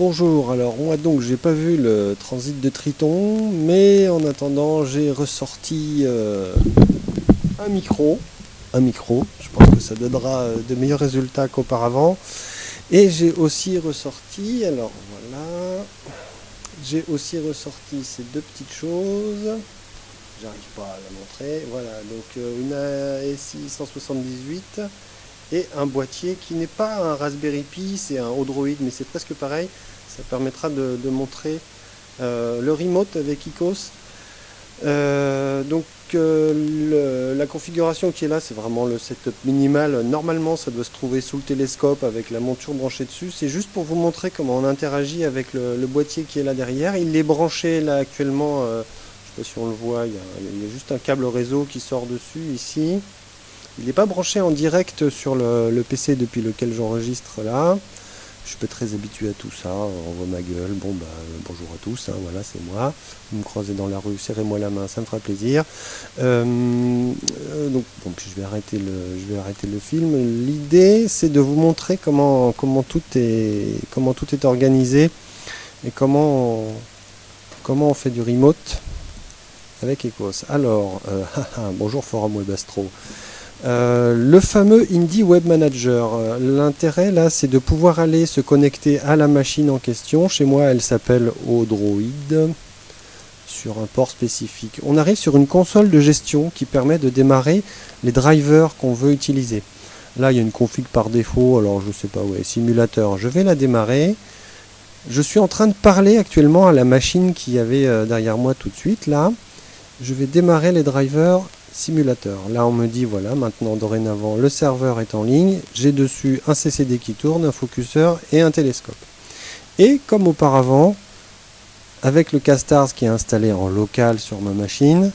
Bonjour, alors moi donc j'ai pas vu le transit de Triton, mais en attendant j'ai ressorti un micro, je pense que ça donnera de meilleurs résultats qu'auparavant, et j'ai aussi ressorti, alors voilà, j'ai aussi ressorti ces deux petites choses, j'arrive pas à la montrer, voilà, donc une ASI 178 et un boîtier qui n'est pas un Raspberry Pi, c'est un Odroid, mais c'est presque pareil. Ça permettra de montrer le remote avec ICOS. La configuration qui est là, c'est vraiment le setup minimal. Normalement, ça doit se trouver sous le télescope avec la monture branchée dessus. C'est juste pour vous montrer comment on interagit avec le boîtier qui est là derrière. Il est branché là actuellement, je ne sais pas si on le voit, il y a juste un câble réseau qui sort dessus ici. Il n'est pas branché en direct sur le PC depuis lequel j'enregistre là. Je suis pas très habitué à tout ça, on voit ma gueule, bon bah bonjour à tous, hein, voilà c'est moi, vous me croisez dans la rue, serrez-moi la main, ça me fera plaisir. Donc je vais arrêter le film. L'idée c'est de vous montrer comment tout est organisé et comment on fait du remote avec Ecos. Alors, bonjour Forum Web Astro. Le fameux Indie Web Manager, l'intérêt là c'est de pouvoir aller se connecter à la machine en question. Chez moi elle s'appelle Odroid, sur un port spécifique. On arrive sur une console de gestion qui permet de démarrer les drivers qu'on veut utiliser. Là il y a une config par défaut, alors je sais pas, ouais, simulateur, je vais la démarrer. Je suis en train de parler actuellement à la machine qui avait derrière moi tout de suite là. Je vais démarrer les drivers simulateur. Là on me dit voilà, maintenant dorénavant le serveur est en ligne, j'ai dessus un CCD qui tourne, un focuseur et un télescope. Et comme auparavant, avec le Castars qui est installé en local sur ma machine,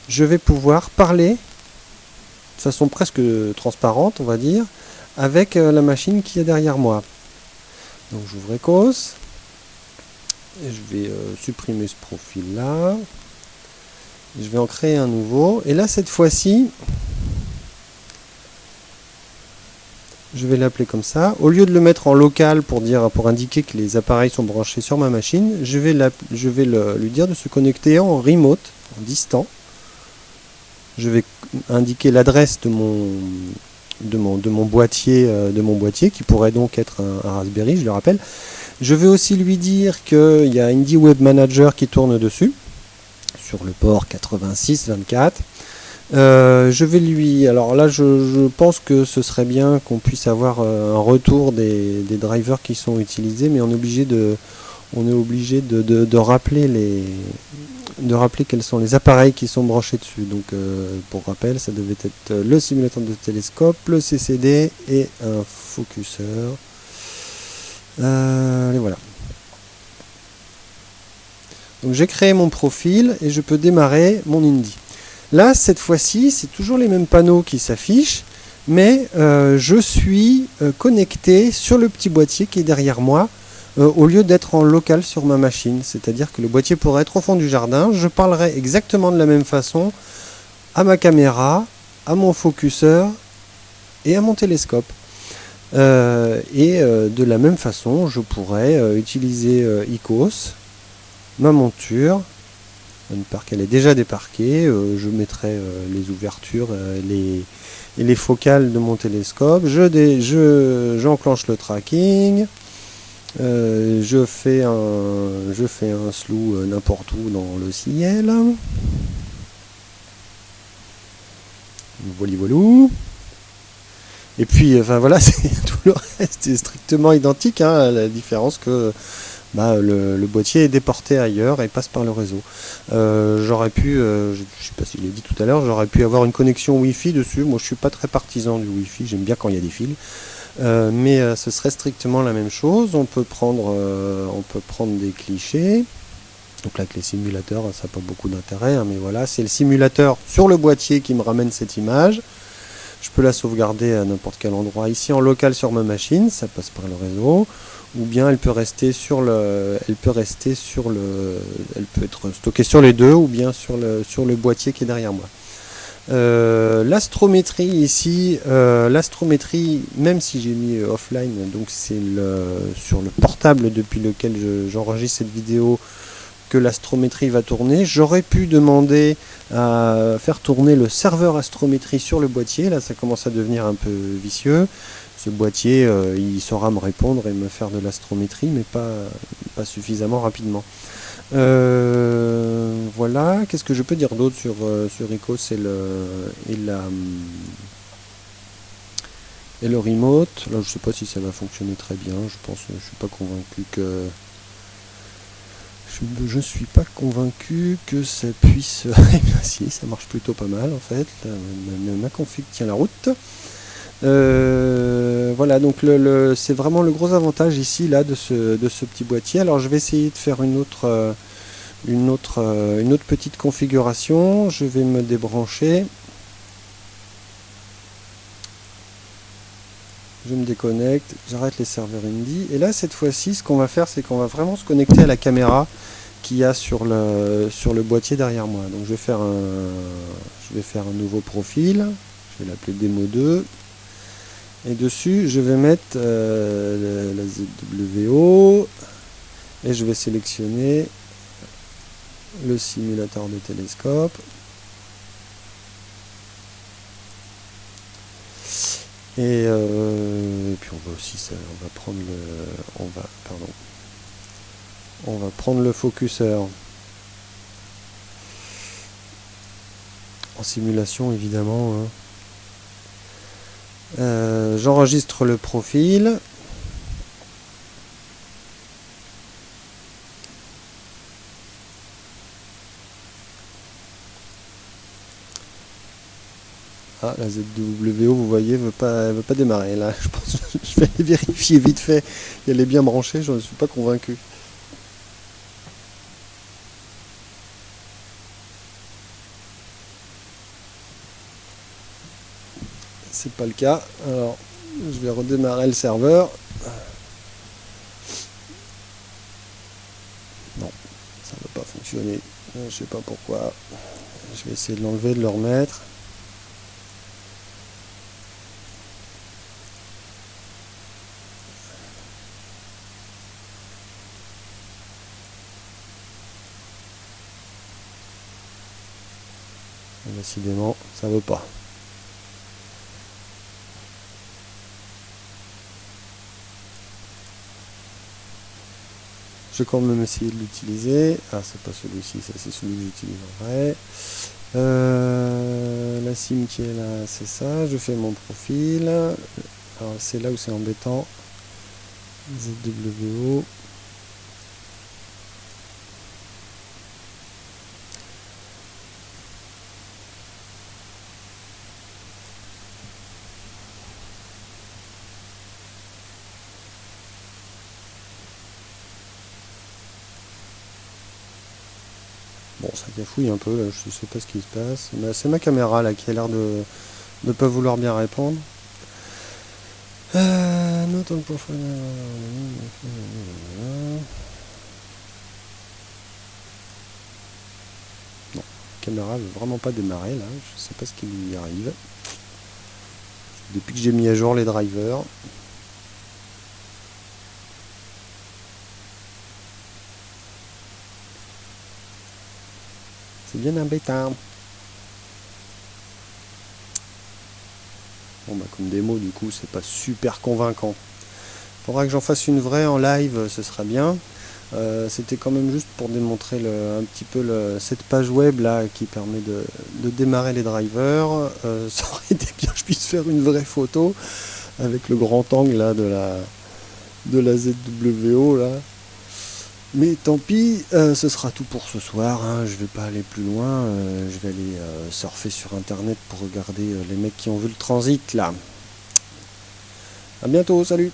je vais pouvoir parler de façon presque transparente, on va dire, avec la machine qui est derrière moi. Donc j'ouvre Ecos et je vais supprimer ce profil là. Je vais en créer un nouveau. Et là, cette fois-ci, je vais l'appeler comme ça. Au lieu de le mettre en local pour indiquer que les appareils sont branchés sur ma machine, je vais lui dire de se connecter en remote, en distant. Je vais indiquer l'adresse de mon boîtier, qui pourrait donc être un Raspberry, je le rappelle. Je vais aussi lui dire qu'il y a Indie Web Manager qui tourne dessus, sur le port 8624. Je vais lui... Alors là, je pense que ce serait bien qu'on puisse avoir un retour des drivers qui sont utilisés, mais on est obligé de rappeler quels sont les appareils qui sont branchés dessus. Donc, pour rappel, ça devait être le simulateur de télescope, le CCD et un focuseur. Et voilà. Donc j'ai créé mon profil et je peux démarrer mon Indie. Là, cette fois-ci, c'est toujours les mêmes panneaux qui s'affichent, mais je suis connecté sur le petit boîtier qui est derrière moi, au lieu d'être en local sur ma machine. C'est-à-dire que le boîtier pourrait être au fond du jardin, je parlerai exactement de la même façon à ma caméra, à mon focuseur et à mon télescope. De la même façon, je pourrais utiliser ICOS, ma monture, elle est déjà déparquée, je mettrai les ouvertures et les focales de mon télescope, j'enclenche le tracking, je fais un slew n'importe où dans le ciel, voilou. Et puis, enfin voilà, tout le reste est strictement identique, hein, à la différence que le boîtier est déporté ailleurs et passe par le réseau. J'aurais pu, je ne sais pas si je l'ai dit tout à l'heure, j'aurais pu avoir une connexion Wi-Fi dessus. Moi, je suis pas très partisan du Wi-Fi, j'aime bien quand il y a des fils. Mais ce serait strictement la même chose. On peut prendre des clichés. Donc là, avec les simulateurs, ça n'a pas beaucoup d'intérêt, hein, mais voilà, c'est le simulateur sur le boîtier qui me ramène cette image. Je peux la sauvegarder à n'importe quel endroit ici en local sur ma machine, ça passe par le réseau, ou bien elle peut être stockée sur les deux, ou bien sur le boîtier qui est derrière moi. L'astrométrie ici, l'astrométrie, même si j'ai mis offline, donc c'est sur le portable depuis lequel j'enregistre cette vidéo que l'astrométrie va tourner. J'aurais pu demander à faire tourner le serveur astrométrie sur le boîtier. Là, ça commence à devenir un peu vicieux. Ce boîtier, il saura me répondre et me faire de l'astrométrie, mais pas suffisamment rapidement. Voilà, qu'est-ce que je peux dire d'autre sur Icos et le remote. Là, je sais pas si ça va fonctionner très bien. Je suis pas convaincu que je suis pas convaincu que ça puisse. Eh bien, si, ça marche plutôt pas mal en fait. Ma config tient la route. Voilà, donc c'est vraiment le gros avantage ici là de ce petit boîtier. Alors je vais essayer de faire une autre petite configuration. Je vais me débrancher. Je me déconnecte, j'arrête les serveurs Indie. Et là, cette fois-ci, ce qu'on va faire, c'est qu'on va vraiment se connecter à la caméra qu'il y a sur le boîtier derrière moi. Donc je vais faire un nouveau profil. Je vais l'appeler démo 2. Et dessus, je vais mettre la ZWO. Et je vais sélectionner le simulateur de télescope. Et puis on va prendre le focuseur en simulation évidemment. J'enregistre le profil. Ah, la ZWO, vous voyez, veut pas démarrer là. Je pense que je vais aller vérifier vite fait. Elle est bien branchée, je ne suis pas convaincu. C'est pas le cas. Alors, je vais redémarrer le serveur. Non, ça ne va pas fonctionner. Je sais pas pourquoi. Je vais essayer de l'enlever, de le remettre. Décidément, ça veut pas. Je vais quand même essayer de l'utiliser. Ah, c'est pas celui-ci, ça c'est celui que j'utilise en vrai. La sim qui est là, c'est ça. Je fais mon profil. Alors c'est là où c'est embêtant. ZWO. Bon, ça cafouille un peu, là, je sais pas ce qui se passe. C'est ma caméra là qui a l'air de ne pas vouloir bien répondre. Non, la caméra veut vraiment pas démarrer là, je sais pas ce qui lui arrive. Depuis que j'ai mis à jour les drivers. C'est bien embêtant. Bon bah comme démo du coup c'est pas super convaincant. Faudra que j'en fasse une vraie en live, ce sera bien. C'était quand même juste pour démontrer un petit peu cette page web là qui permet de démarrer les drivers. Ça aurait été bien que je puisse faire une vraie photo avec le grand angle là de la ZWO là. Mais tant pis, ce sera tout pour ce soir, hein. Je vais pas aller plus loin, je vais aller surfer sur internet pour regarder les mecs qui ont vu le transit là. A bientôt, salut!